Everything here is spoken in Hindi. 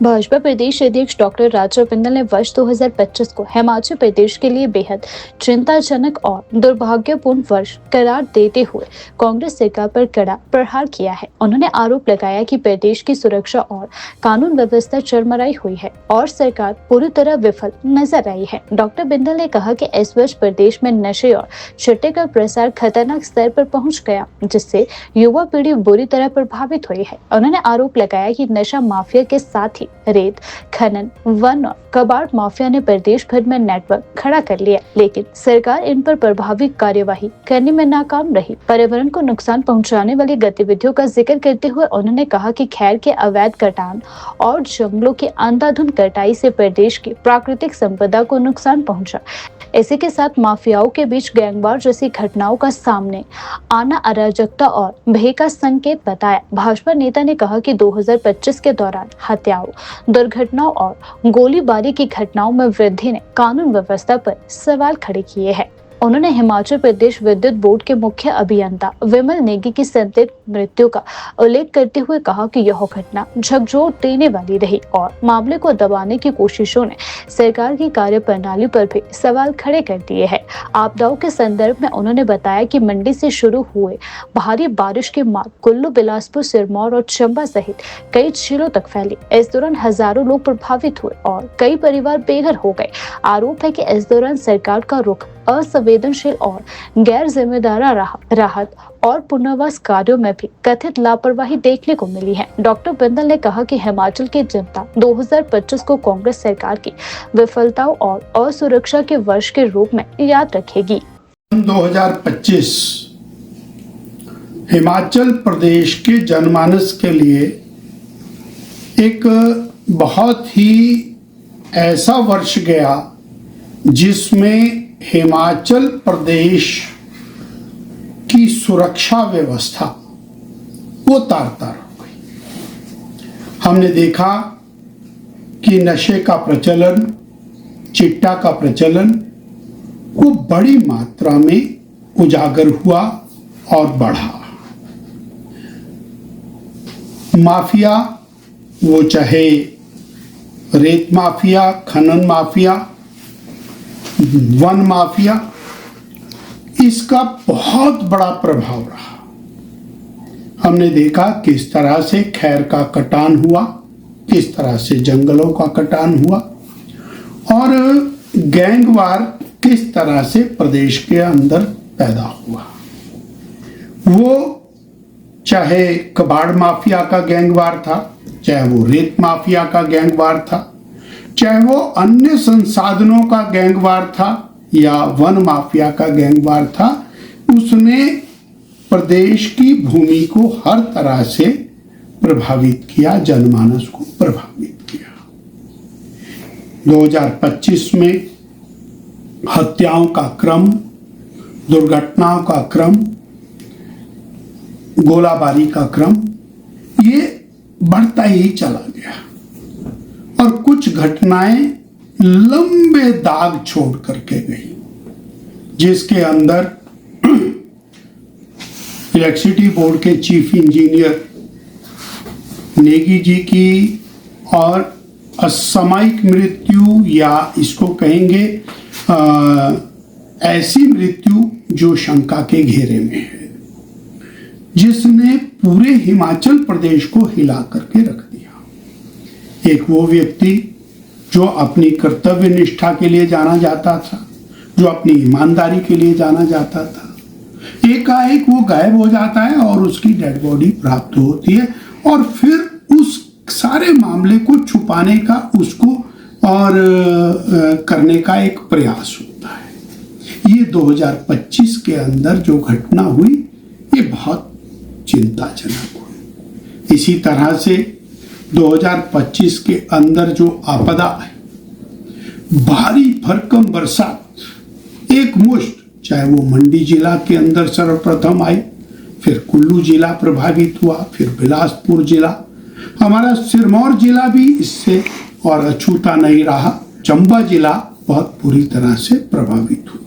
भाजपा प्रदेश अध्यक्ष डॉक्टर राजा बिंदल ने वर्ष 2025 को हिमाचल प्रदेश के लिए बेहद चिंताजनक और दुर्भाग्यपूर्ण वर्ष करार देते हुए कांग्रेस सरकार पर कड़ा प्रहार किया है। उन्होंने आरोप लगाया कि प्रदेश की सुरक्षा और कानून व्यवस्था चरमराई हुई है और सरकार पूरी तरह विफल नजर आई है। डॉक्टर बिंदल ने कहा कि इस वर्ष प्रदेश में नशे और चिट्टे का प्रसार खतरनाक स्तर पर पहुंच गया, जिससे युवा पीढ़ी बुरी तरह प्रभावित हुई है। उन्होंने आरोप लगाया कि नशा माफिया के साथ ही रेत, खनन, वन और कबाड़ माफिया ने प्रदेश भर में नेटवर्क खड़ा कर लिया, लेकिन सरकार इन पर प्रभावी कार्यवाही करने में नाकाम रही। पर्यावरण को नुकसान पहुंचाने वाली गतिविधियों का जिक्र करते हुए उन्होंने कहा कि खैर के अवैध कटान और जंगलों की अंधाधुंध कटाई से प्रदेश की प्राकृतिक संपदा को नुकसान पहुंचा। इसी के साथ माफियाओं के बीच गैंगवार जैसी घटनाओं का सामने आना अराजकता और भय का संकेत बताया। भाजपा नेता ने कहा कि 2025 के दौरान हत्याओं, दुर्घटनाओं और गोलीबारी की घटनाओं में वृद्धि ने कानून व्यवस्था पर सवाल खड़े किए हैं। उन्होंने हिमाचल प्रदेश विद्युत बोर्ड के मुख्य अभियंता विमल नेगी की संदिग्ध मृत्यु का उल्लेख करते हुए कहा कि यह घटना झकझोर देने वाली रही और मामले को दबाने की कोशिशों ने सरकार की कार्यप्रणाली पर भी सवाल खड़े कर दिए हैं। आपदाओं के संदर्भ में उन्होंने बताया कि मंडी से शुरू हुए भारी बारिश के मार कुल्लू, बिलासपुर, सिरमौर और चंबा सहित कई जिलों तक फैली। इस दौरान हजारों लोग प्रभावित हुए और कई परिवार बेघर हो गए। आरोप है कि इस दौरान सरकार का रुख असंवेदनशील और गैर जिम्मेदार राहत और पुनर्वास कार्यों में भी कथित लापरवाही देखने को मिली है। डॉक्टर बिंदल ने कहा कि हिमाचल की जनता 2025 को कांग्रेस सरकार की विफलताओं और असुरक्षा के वर्ष के रूप में याद रखेगी। 2025 हिमाचल प्रदेश के जनमानस के लिए एक बहुत ही ऐसा वर्ष गया जिसमें हिमाचल प्रदेश की सुरक्षा व्यवस्था वो तार-तार हो गई। हमने देखा कि नशे का प्रचलन, चिट्टा का प्रचलन वो बड़ी मात्रा में उजागर हुआ और बढ़ा। माफिया, वो चाहे रेत माफिया, खनन माफिया, वन माफिया, इसका बहुत बड़ा प्रभाव रहा। हमने देखा किस तरह से खैर का कटान हुआ, किस तरह से जंगलों का कटान हुआ और गैंगवार किस तरह से प्रदेश के अंदर पैदा हुआ। वो चाहे कबाड़ माफिया का गैंगवार था, चाहे वो रेत माफिया का गैंगवार था, चाहे वो अन्य संसाधनों का गैंगवार था या वन माफिया का गैंगवार था, उसने प्रदेश की भूमि को हर तरह से प्रभावित किया, जनमानस को प्रभावित किया। 2025 में हत्याओं का क्रम, दुर्घटनाओं का क्रम, गोलाबारी का क्रम ये बढ़ता ही चला गया और कुछ घटनाएं लंबे दाग छोड़ करके गई, जिसके अंदर इलेक्ट्रिसिटी बोर्ड के चीफ इंजीनियर नेगी जी की और असामयिक मृत्यु या इसको कहेंगे ऐसी मृत्यु जो शंका के घेरे में है, जिसने पूरे हिमाचल प्रदेश को हिला करके रख दिया। एक वो व्यक्ति जो अपनी कर्तव्य निष्ठा के लिए जाना जाता था, जो अपनी ईमानदारी के लिए जाना जाता था, एकाएक वो गायब हो जाता है और उसकी डेड बॉडी प्राप्त होती है और फिर उस सारे मामले को छुपाने का उसको और करने का एक प्रयास होता है। ये 2025 के अंदर जो घटना हुई ये बहुत चिंताजनक हुई। इसी तरह से 2025 के अंदर जो आपदा है, भारी भरकम बरसात, एक मुश्त, चाहे वो मंडी जिला के अंदर सर्वप्रथम आई, फिर कुल्लू जिला प्रभावित हुआ, फिर बिलासपुर जिला, हमारा सिरमौर जिला भी इससे और अछूता नहीं रहा, चंबा जिला बहुत बुरी तरह से प्रभावित हुआ।